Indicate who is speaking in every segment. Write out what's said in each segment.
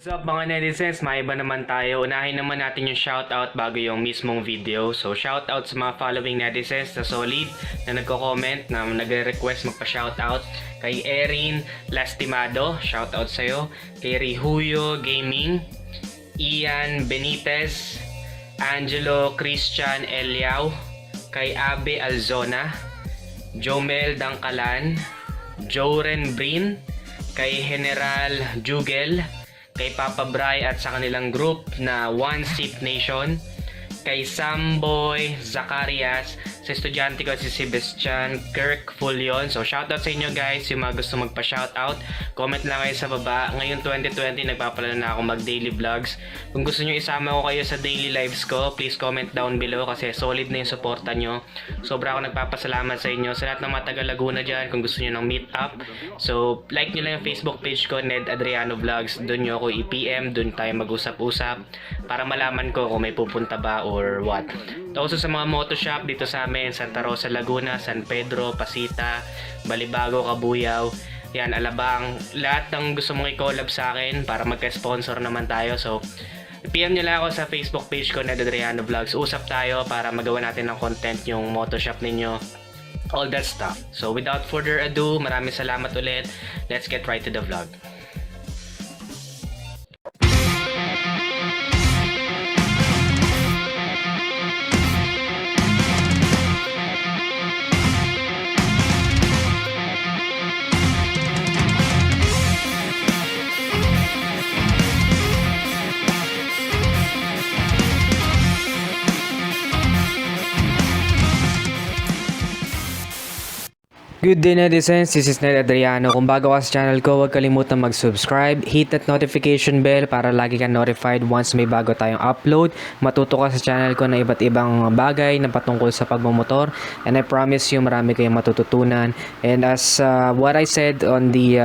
Speaker 1: What's up mga netizens, may iba naman tayo. Unahin naman natin yung shoutout bago yung mismong video. So shoutout sa mga following netizens na solid, na nagko-comment, na nagre-request magpa-shoutout. Kay Erin Lastimado, shoutout sa'yo. Kay Rihuyo Gaming, Ian Benitez, Angelo Christian Eliao, kay Abe Alzona, Jomel Dangkalan, Joren Brin, kay General Jugel, kay Papa Bry at sa kanilang group na One Seat Nation, kay Samboy Zacarias, sa estudyante ko si Sebastian Kirk Fulion. So shoutout sa inyo guys, yung mga gusto magpa-shoutout, comment lang kayo sa baba. Ngayon 2020 nagpapala na ako mag daily vlogs. Kung gusto nyo isama ko kayo sa daily lives ko, please comment down below kasi solid na yung suporta nyo. Sobra ako nagpapasalamat sa inyo, sa lahat ng mga taga Laguna dyan. Kung gusto nyo ng meet up, so like nyo lang yung Facebook page ko, Ned Adriano Vlogs. Doon nyo ako i-PM, doon tayo mag-usap-usap para malaman ko kung may pupunta ba or what. Also sa mga moto shop dito sa amin, Santa Rosa, Laguna, San Pedro, Pasita, Balibago, Cabuyao, yan, Alabang, lahat ng gusto mong i-collab sa akin para magka-sponsor naman tayo. So PM nyo lang ako sa Facebook page ko, Ned Adriano Vlogs. Usap tayo para magawa natin ng content yung moto shop ninyo, all that stuff. So without further ado, maraming salamat ulit. Let's get right to the vlog. Good day netizens, this is Ned Adriano. Kung bago ka sa channel ko, huwag kalimutan mag-subscribe, hit that notification bell para lagi kang notified once may bago tayong upload. Matuto ka sa channel ko na iba't ibang bagay na patungkol sa pagmamotor, and I promise you marami kayong matututunan. And as what I said on the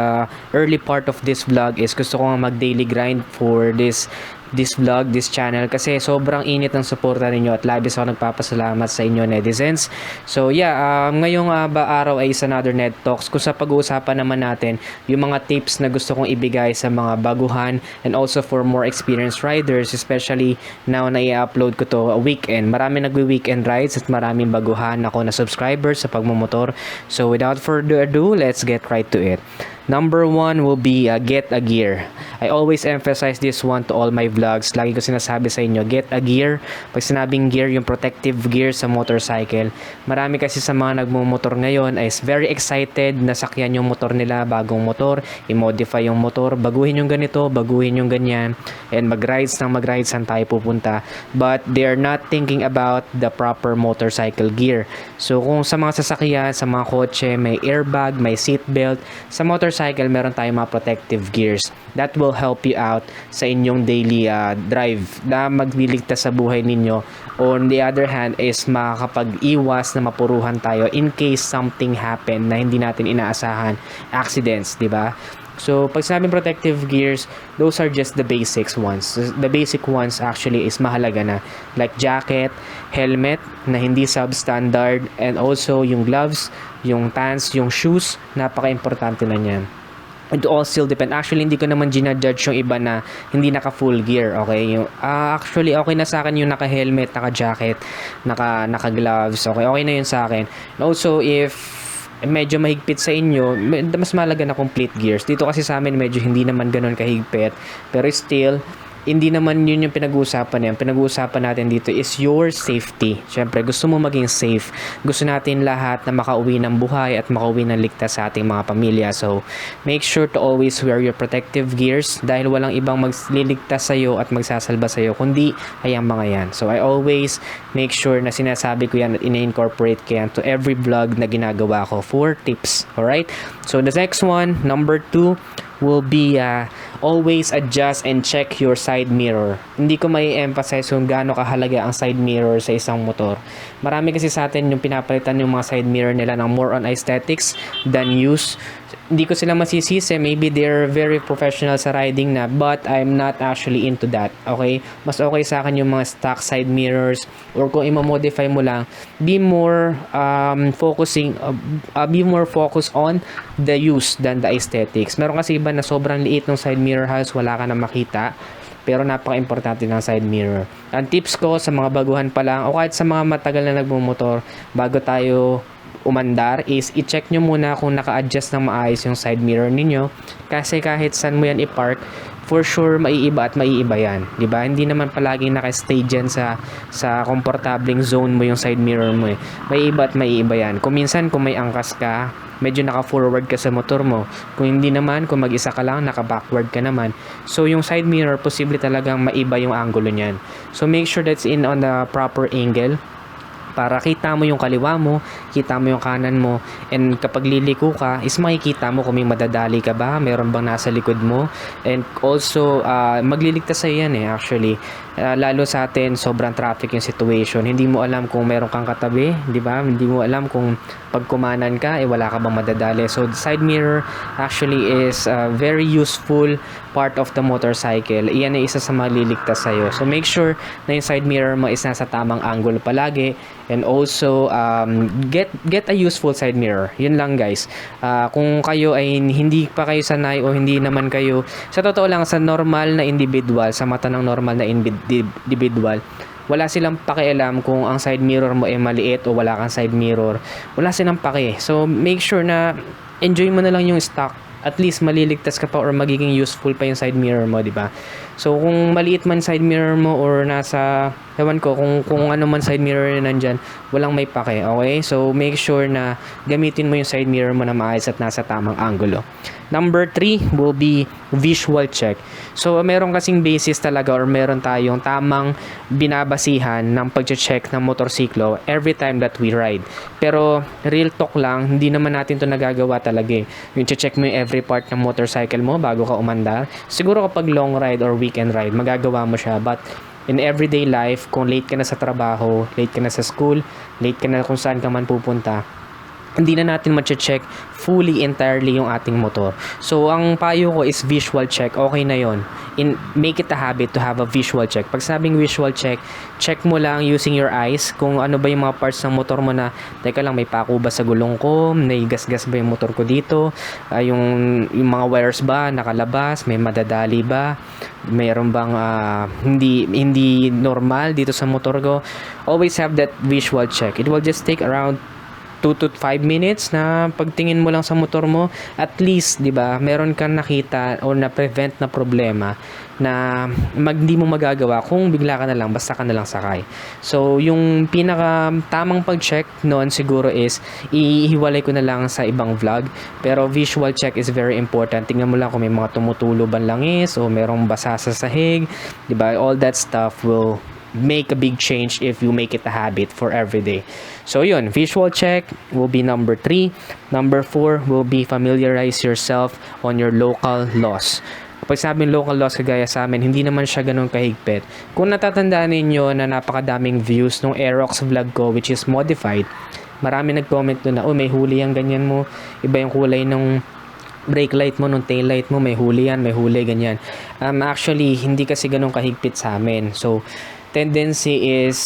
Speaker 1: early part of this vlog is gusto ko nga mag-daily grind for this vlog, this channel kasi sobrang init ng suporta ninyo at labis ako nagpapasalamat sa inyo netizens. So yeah, ngayong araw ay is another Ned Talks kung sa pag-uusapan naman natin yung mga tips na gusto kong ibigay sa mga baguhan and also for more experienced riders, especially now na i-upload ko to a weekend. Marami nagwi-weekend rides at maraming baguhan ako na subscribers sa pagmamotor. So without further ado, let's get right to it. Number 1 will be get a gear. I always emphasize this one to all my vlogs. Lagi ko sinasabi sa inyo, get a gear. Pag sinabing gear, yung protective gear sa motorcycle. Marami kasi sa mga nagmumotor ngayon ay very excited na sakyan yung motor nila, bagong motor, i-modify yung motor, baguhin yung ganito, baguhin yung ganyan, and mag-rides saan tayo pupunta. But they are not thinking about the proper motorcycle gear. So kung sa mga sasakyan, sa mga kotse, may airbag, may seatbelt, sa motorcycle meron tayong mga protective gears that will help you out sa inyong daily drive na magliligtas sa buhay ninyo. On the other hand is makakapag-iwas na mapuruhan tayo in case something happen na hindi natin inaasahan, accidents, di ba? So, pag sinabing protective gears, those are just the basics ones. The basic ones actually is mahalaga na. Like jacket, helmet na hindi substandard, and also yung gloves, yung pants, yung shoes, napaka-importante na niyan. It all still depend. Actually, hindi ko naman ginajudge yung iba na hindi naka-full gear, okay? Yung, actually, okay na sa akin yung naka-helmet, naka-jacket, naka-gloves, okay? Okay na yun sa akin. And also, if medyo mahigpit sa inyo, mas malaga na complete gears. Dito kasi sa amin medyo hindi naman ganun kahigpit, pero still hindi naman yun yung pinag-uusapan yan. Pinag-uusapan natin dito is your safety. Siyempre, gusto mo maging safe. Gusto natin lahat na makauwi ng buhay at makauwi ng ligtas sa ating mga pamilya. So, make sure to always wear your protective gears dahil walang ibang magliligtas sa'yo at magsasalba sa'yo, kundi ay ang mga yan. So, I always make sure na sinasabi ko yan at ina-incorporate ko yan to every vlog na ginagawa ko for tips. Alright? So, the next one, number 2, will be always adjust and check your side mirror. Hindi ko may emphasize kung gaano kahalaga ang side mirror sa isang motor. Marami kasi sa atin yung pinapalitan yung mga side mirror nila ng more on aesthetics than use. hindi ko sila masisisi, maybe they're very professional sa riding na, but I'm not actually into that, okay? Mas okay sa akin yung mga stock side mirrors, or kung i-modify mo lang, be more focused on the use than the aesthetics. Meron kasi iba na sobrang liit ng side mirror, halos wala ka na makita, pero napaka-importante ng side mirror. Ang tips ko sa mga baguhan pa lang, o kahit sa mga matagal na nagmumotor, bago tayo umandar, is i-check nyo muna kung naka-adjust ng maayos yung side mirror ninyo, kasi kahit saan mo yan i-park, for sure maiiba at maiiba yan, di ba? Hindi naman palaging naka-stay dyan sa komportabling zone mo yung side mirror mo eh. Maiiba at maiiba yan. Kung minsan kung may angkas ka, medyo naka-forward ka sa motor mo. Kung hindi naman, kung mag-isa ka lang, naka-backward ka naman. So yung side mirror, posible talagang maiba yung angulo niyan. So make sure that's in on the proper angle, para kita mo yung kaliwa mo, kita mo yung kanan mo, and kapag liliko ka, is makikita mo kung may madadali ka ba, mayroon bang nasa likod mo, and also, magliligtas sa'yo yan actually. Lalo sa atin, sobrang traffic yung situation, hindi mo alam kung meron kang katabi, di ba? Hindi mo alam kung pag kumanan ka, wala ka bang madadali. So, the side mirror actually is a very useful part of the motorcycle. Iyan ay isa sa maliligtas sa'yo. So, make sure na yung side mirror mo is nasa tamang angle palagi, and also, get a useful side mirror. Yun lang guys. Kung kayo ay hindi pa kayo sanay o hindi naman kayo, sa totoo lang, sa normal na individual, sa mata ng normal na individual, wala silang pakialam kung ang side mirror mo ay maliit o wala kang side mirror. Wala silang paki. So, make sure na enjoy mo na lang yung stock. At least maliligtas ka pa or magiging useful pa yung side mirror mo, di ba? So, kung maliit man side mirror mo or nasa, ewan ko, kung ano man side mirror na nandyan, walang may pake, okay? So, make sure na gamitin mo yung side mirror mo na maayos at nasa tamang angulo. Number 3 will be visual check. So, meron kasing basis talaga or meron tayong tamang binabasihan ng pag-check ng motorsiklo every time that we ride. Pero, real talk lang, hindi naman natin to nagagawa talaga eh. Yung check mo yung every part ng motorcycle mo bago ka umandar. Siguro kapag long ride or weekend ride, magagawa mo siya. But, in everyday life, kung late ka na sa trabaho, late ka na sa school, late ka na kung saan ka man pupunta, hindi na natin ma-check fully entirely yung ating motor. So, ang payo ko is visual check. Okay na yon. Make it a habit to have a visual check. Pag sabing visual check, check mo lang using your eyes kung ano ba yung mga parts ng motor mo na, teka lang, may pako ba sa gulong ko? May gas-gas ba yung motor ko dito? Yung mga wires ba nakalabas? May madadali ba? Mayroon bang hindi normal dito sa motor ko? Always have that visual check. It will just take around 2 to 5 minutes na pagtingin mo lang sa motor mo, at least, di ba, meron kang nakita o na-prevent na problema na hindi mo magagawa kung bigla ka na lang, basta ka na lang sakay. So, yung pinaka tamang pag-check noon siguro is, ihiwalay ko na lang sa ibang vlog, pero visual check is very important. Tingnan mo lang kung may mga tumutulo ban langis o merong basa sa sahig, di ba, all that stuff will make a big change if you make it a habit for every day. So yun, visual check will be number 3. Number 4 will be familiarize yourself on your local laws. Pag sabing local laws kagaya sa amin, hindi naman siya ganun kahigpit. Kung natatandaan ninyo na napakadaming views nung Aerox vlog ko which is modified, marami nag-comment doon na, oh may huli ang ganyan mo, iba yung kulay ng brake light mo, nung tail light mo, may huli yan, may huli, ganyan. Actually, hindi kasi ganun kahigpit sa amin. So, tendency is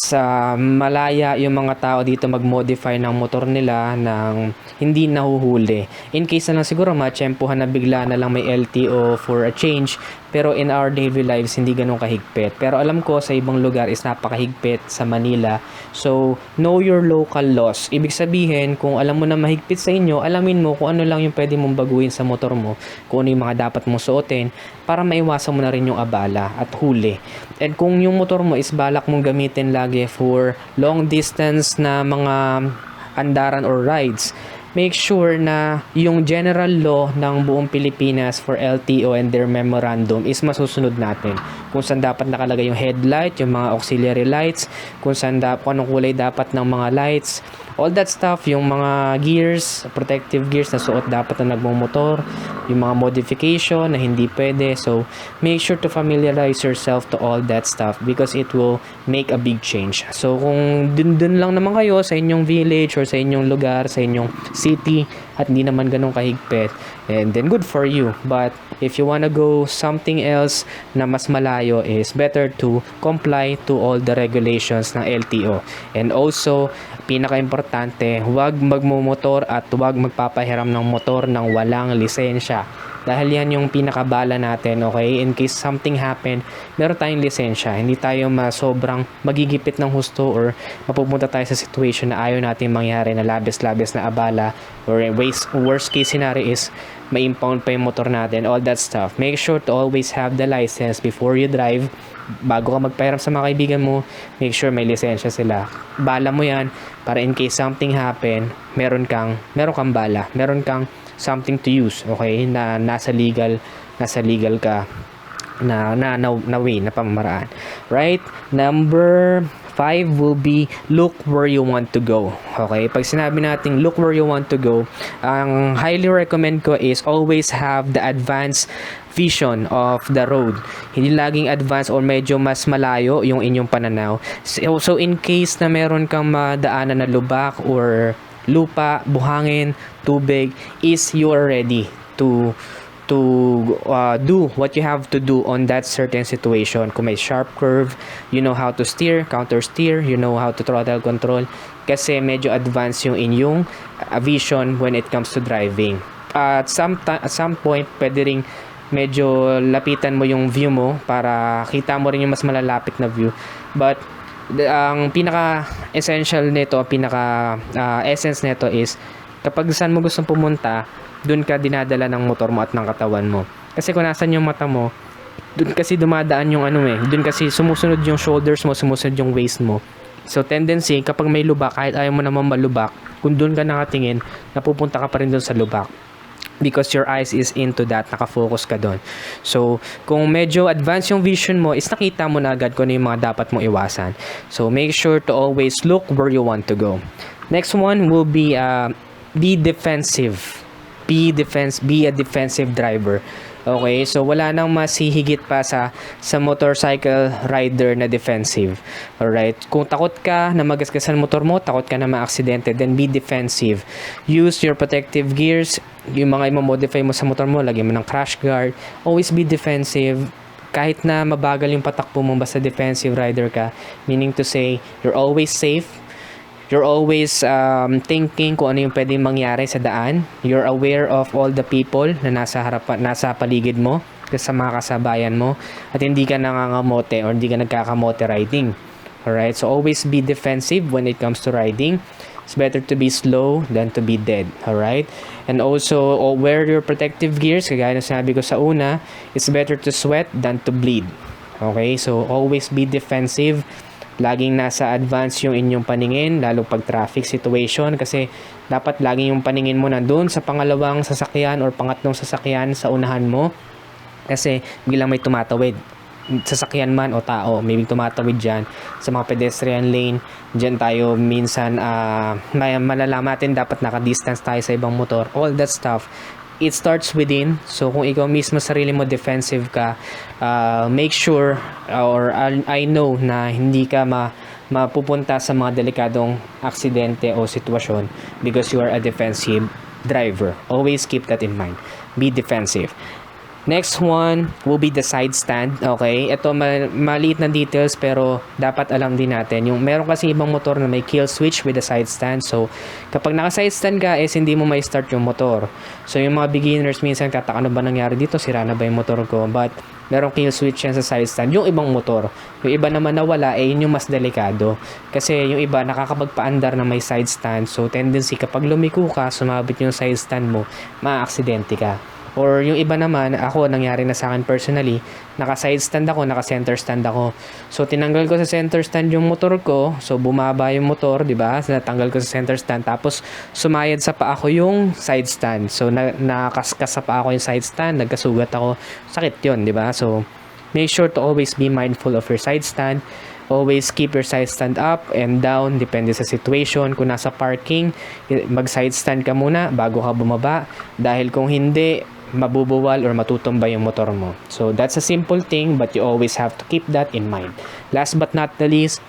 Speaker 1: malaya yung mga tao dito mag-modify ng motor nila ng hindi nahuhuli. In case na lang siguro matsyempohan na bigla na lang may LTO for a change, pero in our daily lives hindi ganun kahigpit. Pero alam ko sa ibang lugar is napakahigpit sa Manila. So, know your local laws. Ibig sabihin, kung alam mo na mahigpit sa inyo, alamin mo kung ano lang yung pwede mong baguhin sa motor mo, kung ano yung mga dapat mong suotin, para maiwasan mo na rin yung abala at huli. And kung yung motor mo is balak mong gamitin lagi for long distance na mga andaran or rides, make sure na yung general law ng buong Pilipinas for LTO and their memorandum is masusunod natin. Kung saan dapat nakalagay yung headlight, yung mga auxiliary lights, kung anong kulay dapat ng mga lights, all that stuff, yung mga gears, protective gears na suot dapat na nagmumotor, yung mga modification na hindi pwede. So, make sure to familiarize yourself to all that stuff because it will make a big change. So, kung dun lang naman kayo sa inyong village or sa inyong lugar, sa inyong city at hindi naman ganun kahigpit, and then good for you. But if you wanna go something else na mas malayo, is better to comply to all the regulations ng LTO. And also, pinaka-importante, huwag magmumotor at huwag magpapahiram ng motor ng walang lisensya. Dahil yan yung pinakabala natin, okay? In case something happen, meron tayong lisensya. Hindi tayo sobrang magigipit ng husto or mapupunta tayo sa situation na ayaw natin mangyari na labis-labis na abala, or worst case scenario is ma-impound pa yung motor natin, all that stuff. Make sure to always have the license before you drive. Bago ka magpahiram sa mga kaibigan mo, make sure may lisensya sila. Bala mo yan para in case something happen, meron kang bala, meron kang something to use, okay, na nasa legal ka na way, na pamamaraan, right? Number 5 will be look where you want to go. Okay, pag sinabi nating look where you want to go, ang highly recommend ko is always have the advanced vision of the road. Hindi laging advanced or medyo mas malayo yung inyong pananaw. So in case na meron kang madaanan na lubak or lupa, buhangin, tubig, is you are ready to do what you have to do on that certain situation. Kung may sharp curve, you know how to steer, counter steer, you know how to throttle control, kasi medyo advanced yung inyong vision when it comes to driving. At some point, pwede ring medyo lapitan mo yung view mo para kita mo rin yung mas malalapit na view. But ang pinaka-essential nito, pinaka-essence nito is kapag saan mo gustong pumunta, dun ka dinadala ng motor mo at ng katawan mo. Kasi kung nasan yung mata mo, dun kasi dumadaan yung dun kasi sumusunod yung shoulders mo, sumusunod yung waist mo. So tendency, kapag may lubak, kahit ayaw mo naman malubak, kung dun ka nakatingin, napupunta ka pa rin dun sa lubak. Because your eyes is into that, nakafocus ka doon. So, kung medyo advanced yung vision mo, is nakita mo na agad kung ano yung mga dapat mong iwasan. So, make sure to always look where you want to go. Next one will be defensive. Be a defensive driver. Okay, so wala nang masihigit pa sa motorcycle rider na defensive. Alright, kung takot ka na magasgasan motor mo, takot ka na maaksidente, then be defensive. Use your protective gears, yung mga i-modify mo sa motor mo, lagyan mo ng crash guard. Always be defensive. Kahit na mabagal yung patakbo mo, basta defensive rider ka, meaning to say, you're always safe. You're always thinking kung ano yung pwedeng mangyari sa daan. You're aware of all the people na nasa paligid mo, sa mga kasabayan mo, at hindi ka nangangamote or hindi ka nagkakamote riding. Alright, so always be defensive when it comes to riding. It's better to be slow than to be dead. Alright, and also wear your protective gears. Kagaya na sinabi ko sa una, it's better to sweat than to bleed. Okay, so always be defensive. Laging nasa advance yung inyong paningin, lalo pag traffic situation, kasi dapat laging yung paningin mo nandun sa pangalawang sasakyan or pangatlong sasakyan sa unahan mo, kasi biglang may tumatawid, sasakyan man o tao, may tumatawid dyan sa mga pedestrian lane. Dyan tayo minsan malalaman natin dapat naka-distance tayo sa ibang motor, all that stuff. It starts within. So kung ikaw mismo sarili mo defensive ka, make sure or I know na hindi ka mapupunta sa mga delikadong aksidente o sitwasyon because you are a defensive driver. Always keep that in mind. Be defensive. Next one will be the side stand. Okay, ito maliit na details pero dapat alam din natin. Yung meron kasi ibang motor na may kill switch with the side stand. So kapag naka side stand ka is hindi mo may start yung motor. So yung mga beginners minsan tataka, ano ba nangyari dito? Sira na ba yung motor ko? But merong kill switch yan sa side stand. Yung ibang motor, yung iba naman na wala, yun yung mas delikado. Kasi yung iba nakakapagpaandar na may side stand. So tendency kapag lumiko ka, sumabit yung side stand mo, maaaksidente ka. Or yung iba naman, ako, nangyari na sa akin personally, naka-side stand ako, naka-center stand ako. So, tinanggal ko sa center stand yung motor ko. So, bumaba yung motor, di ba? Natanggal ko sa center stand. Tapos, sumayad sa paa ko yung side stand. So, nakaskas sa paa ko yung side stand. Nagkasugat ako. Sakit yun, di ba? So, make sure to always be mindful of your side stand. Always keep your side stand up and down, depende sa situation. Kung nasa parking, mag-side stand ka muna bago ka bumaba. Dahil kung hindi, mabubuwal or matutumba yung motor mo. So that's a simple thing, but you always have to keep that in mind. Last but not the least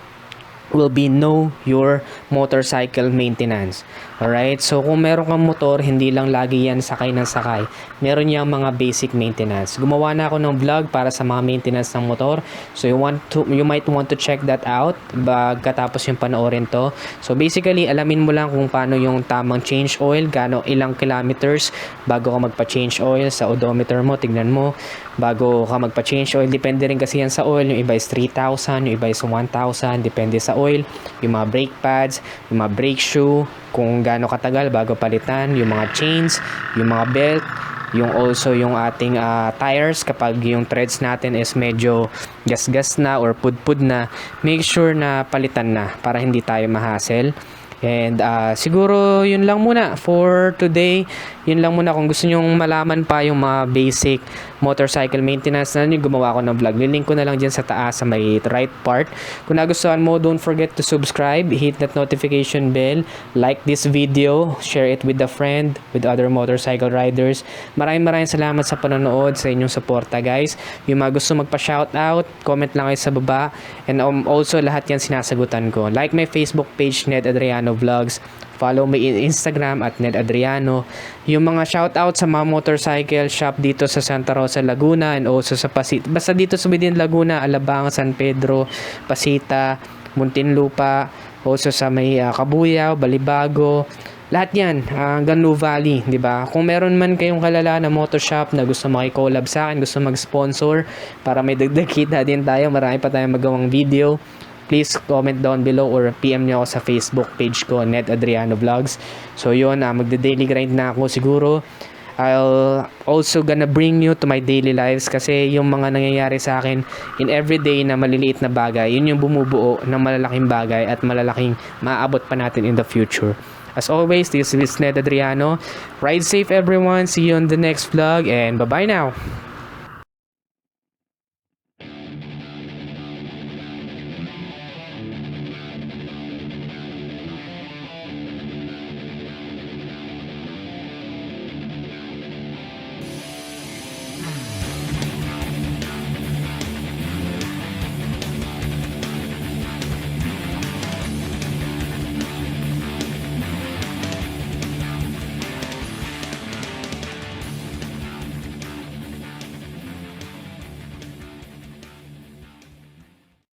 Speaker 1: will be know your motorcycle maintenance. Alright, so kung meron kang motor, hindi lang lagi yan sakay ng sakay. Meron niyang mga basic maintenance. Gumawa na ako ng vlog para sa mga maintenance ng motor. So you might want to check that out pagkatapos yung panoorin to. So basically, alamin mo lang kung paano yung tamang change oil, ilang kilometers bago ka magpa-change oil sa odometer mo. Tignan mo, bago ka magpa-change oil, depende rin kasi yan sa oil. Yung iba is 3,000, yung iba is 1,000, depende sa oil. Yung mga brake pads, yung mga brake shoe, kung gaano katagal bago palitan, yung mga chains, yung mga belt, yung also yung ating tires kapag yung treads natin is medyo gasgas na or pudpud na, make sure na palitan na para hindi tayo ma-hassle. And siguro yun lang muna for today. Yun lang muna. Kung gusto nyong malaman pa yung mga basic motorcycle maintenance na gumawa ko ng vlog, link ko na lang dyan sa taas sa may right part. Kung nagustuhan mo, don't forget to subscribe, hit that notification bell, like this video, share it with a friend, with other motorcycle riders. Maraming salamat sa panonood, sa inyong suporta guys. Yung mga gusto magpa-shoutout, comment lang kayo sa baba. And also lahat yan sinasagutan ko. Like my Facebook page, Ned Adriano Vlogs. Follow me in Instagram at Ned Adriano. Yung mga shoutout sa mga motorcycle shop dito sa Santa Rosa, Laguna, and also sa Pasita. Basta dito sa within Laguna, Alabang, San Pedro, Pasita, Muntinlupa, also sa may Cabuyao, Balibago. Lahat yan, hanggang New Valley, di ba? Kung meron man kayong kalala na motor shop na gusto maki-collab sa akin, gusto mag-sponsor para may dagdag kita din tayo, marami pa tayong magawang video, please comment down below or PM nyo ako sa Facebook page ko, Ned Adriano Vlogs. So yun, magda-daily grind na ako siguro. I'll also gonna bring you to my daily lives kasi yung mga nangyayari sa akin in everyday na maliliit na bagay, yun yung bumubuo ng malalaking bagay at malalaking maaabot pa natin in the future. As always, this is Ned Adriano. Ride safe everyone. See you on the next vlog and bye-bye now.